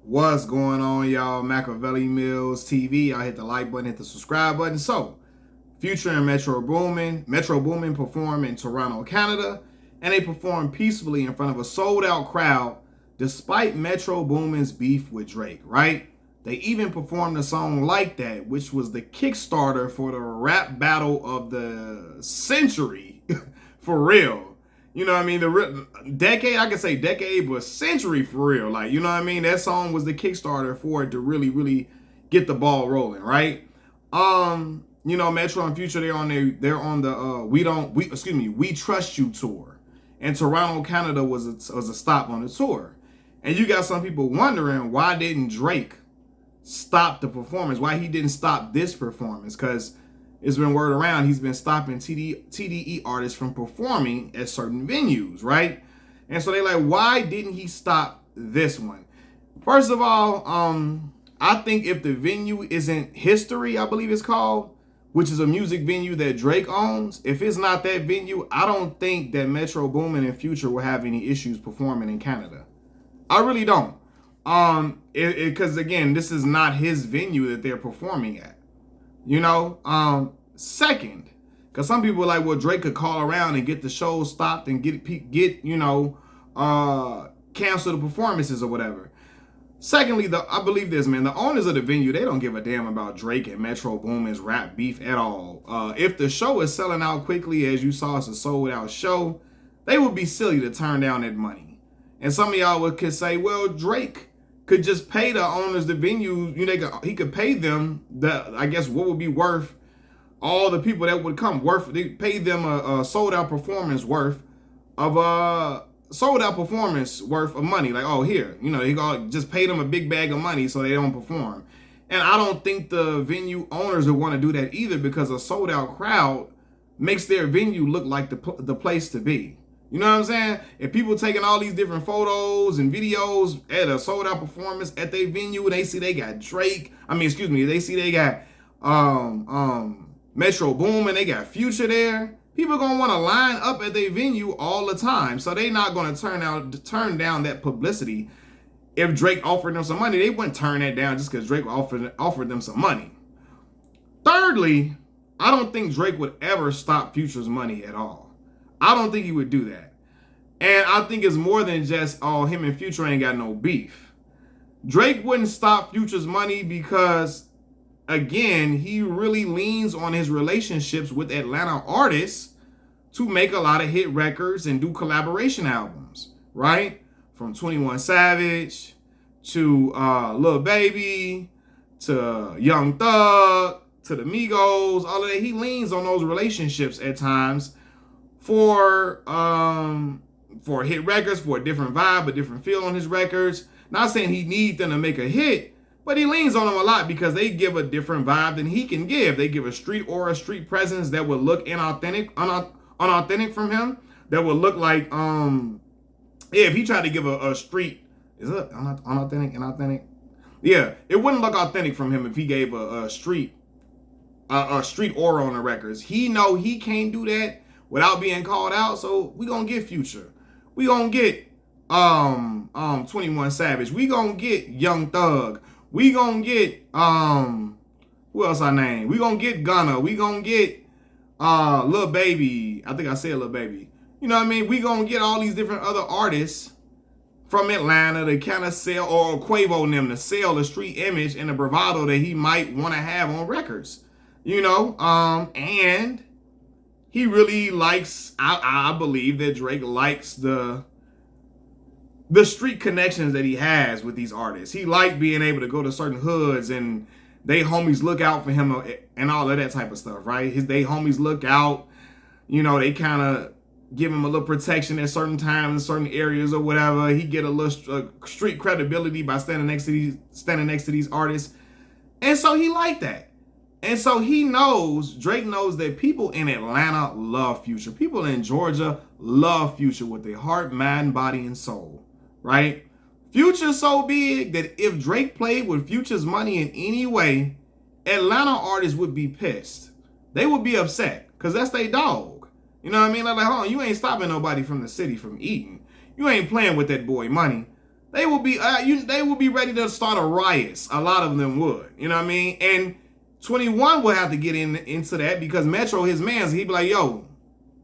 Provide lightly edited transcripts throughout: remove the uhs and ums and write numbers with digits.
What's going on, y'all? Machiavelli Mills TV. Y'all hit the like button, hit the subscribe button. So, Future and Metro Boomin perform in Toronto, Canada, and they performed peacefully in front of a sold-out crowd despite Metro Boomin's beef with Drake, right? They even performed a song like that, which was the Kickstarter for the rap battle of the century, for real. You know what I mean? The decade, I could say decade, but century for real. Like, you know what I mean? That song was the Kickstarter for it to really get the ball rolling, right? Metro and Future, they're on the We Trust You tour. And Toronto, Canada was a stop on the tour. And you got some people wondering, why didn't Drake stop the performance? Why he didn't stop this performance? Because it's been word around he's been stopping TDE artists from performing at certain venues, right? And so they're like, why didn't he stop this one? First of all, I think if the venue isn't History, I believe it's called, which is a music venue that Drake owns, if it's not that venue, I don't think that Metro Boomin and Future will have any issues performing in Canada. I really don't. Because again, this is not his venue that they're performing at. Second, because some people are like, well, Drake could call around and get the show stopped and get cancel the performances or whatever. Secondly, I believe this, man, the owners of the venue, they don't give a damn about Drake and Metro Boomin's rap beef at all. If the show is selling out quickly, as you saw, it's a sold out show, they would be silly to turn down that money. And some of y'all could say, well, Drake could just pay the owners the venue. He could pay them I guess what would be worth all the people that would come. They pay them a sold out performance worth of money. Like, oh, here, he gonna just pay them a big bag of money so they don't perform. And I don't think the venue owners would want to do that either, because a sold out crowd makes their venue look like the place to be. You know what I'm saying? If people taking all these different photos and videos at a sold out performance at their venue, and they see they got they see they got Metro Boomin, they got Future there, people gonna want to line up at their venue all the time. So they not gonna turn down that publicity. If Drake offered them some money, they wouldn't turn that down just because Drake offered them some money. Thirdly, I don't think Drake would ever stop Future's money at all. I don't think he would do that. And I think it's more than just, him and Future ain't got no beef. Drake wouldn't stop Future's money because, again, he really leans on his relationships with Atlanta artists to make a lot of hit records and do collaboration albums, right? From 21 Savage to Lil Baby to Young Thug to the Migos, all of that. He leans on those relationships at times for hit records, for a different vibe, a different feel on his records. Not saying he needs them to make a hit, but he leans on them a lot because they give a different vibe than he can give. They give a street aura, street presence that would look unauthentic from him. That would look like, if he tried to give a street, is it inauthentic? Yeah, it wouldn't look authentic from him if he gave a street aura on the records. He know he can't do that without being called out, so we gonna get Future. We gonna get 21 Savage. We gonna get Young Thug. We gonna get who else I name? We gonna get Gunna. We gonna get Lil Baby. I think I said Lil Baby. You know what I mean? We gonna get all these different other artists from Atlanta to kind of sell, or Quavo and them to sell the street image and the bravado that he might want to have on records. And he really likes, I believe that Drake likes the street connections that he has with these artists. He liked being able to go to certain hoods and they homies look out for him and all of that type of stuff, right? They homies look out, they kind of give him a little protection at certain times in certain areas or whatever. He get a little street credibility by standing next to these artists. And so he liked that. And so Drake knows that people in Atlanta love Future. People in Georgia love Future with their heart, mind, body, and soul, right? Future's so big that if Drake played with Future's money in any way, Atlanta artists would be pissed. They would be upset because that's their dog. You know what I mean? Like, hold on, you ain't stopping nobody from the city from eating. You ain't playing with that boy money. They will be they will be ready to start a riot. A lot of them would. You know what I mean? And 21 will have to get into that because Metro, his man, he'd be like, yo,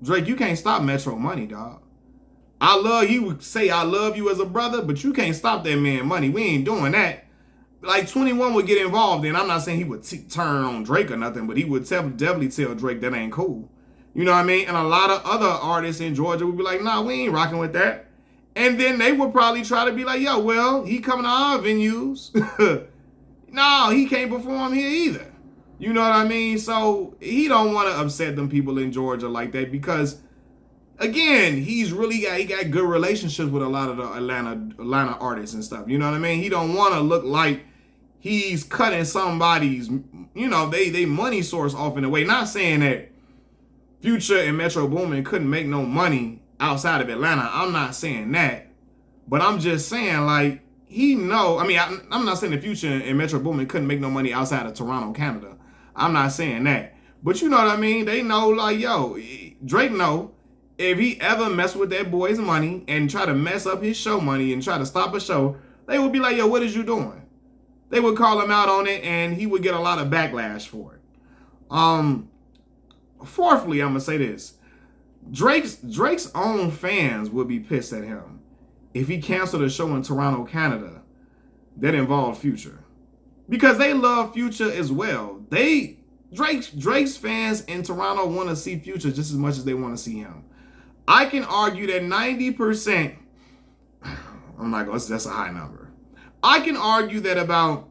Drake, you can't stop Metro money, dog. He would say I love you as a brother, but you can't stop that man money. We ain't doing that. Like 21 would get involved in. I'm not saying he would turn on Drake or nothing, but he would definitely tell Drake that ain't cool. You know what I mean? And a lot of other artists in Georgia would be like, nah, we ain't rocking with that. And then they would probably try to be like, yo, well, he coming to our venues. No, he can't perform here either. You know what I mean? So he don't want to upset them people in Georgia like that because, again, he got good relationships with a lot of the Atlanta artists and stuff. You know what I mean? He don't want to look like he's cutting somebody's, they money source off in a way. Not saying that Future and Metro Boomin couldn't make no money outside of Atlanta. I'm not saying that. But I'm just saying, like, I'm not saying the Future and Metro Boomin couldn't make no money outside of Toronto, Canada. I'm not saying that. But you know what I mean? They know, like, yo, Drake know if he ever mess with that boy's money and try to mess up his show money and try to stop a show, they would be like, yo, what is you doing? They would call him out on it and he would get a lot of backlash for it. Fourthly, I'm going to say this. Drake's own fans would be pissed at him if he canceled a show in Toronto, Canada that involved Future. Because they love Future as well. Drake's fans in Toronto want to see Future just as much as they want to see him. I can argue that 90%, that's a high number. I can argue that about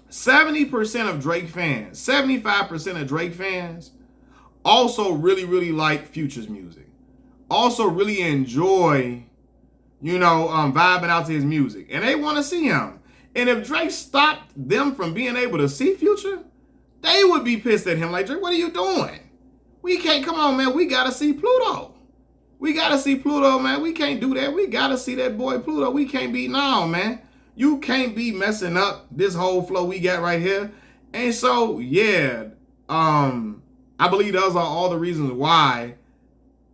70% of Drake fans, 75% of Drake fans also really, really like Future's music. Also really enjoy, vibing out to his music. And they want to see him. And if Drake stopped them from being able to see Future, they would be pissed at him. Like, Drake, what are you doing? We can't, come on, man. We got to see Pluto. We got to see Pluto, man. We can't do that. We got to see that boy Pluto. We can't be, no, man. You can't be messing up this whole flow we got right here. And so, yeah, I believe those are all the reasons why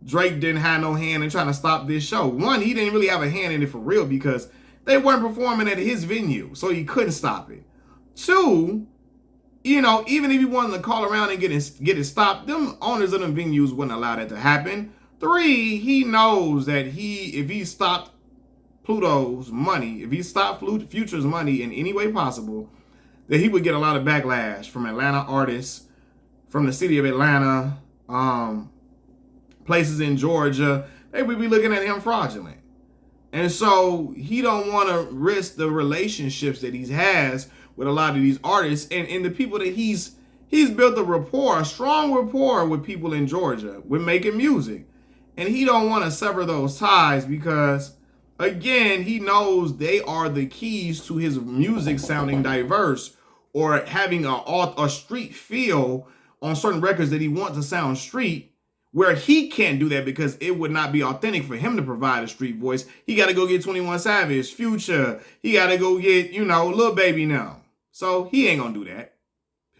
Drake didn't have no hand in trying to stop this show. One, he didn't really have a hand in it for real because they weren't performing at his venue, so he couldn't stop it. Two, even if he wanted to call around and get it stopped, them owners of them venues wouldn't allow that to happen. Three, he knows that if he stopped Pluto's money, if he stopped Future's money in any way possible, that he would get a lot of backlash from Atlanta artists, from the city of Atlanta, places in Georgia. They would be looking at him fraudulent. And so he don't want to risk the relationships that he has with a lot of these artists and the people that he's built a strong rapport with people in Georgia with making music. And he don't want to sever those ties because, again, he knows they are the keys to his music sounding diverse or having a street feel on certain records that he wants to sound street, where he can't do that because it would not be authentic for him to provide a street voice. He got to go get 21 Savage, Future. He got to go get, Lil Baby now. So he ain't going to do that.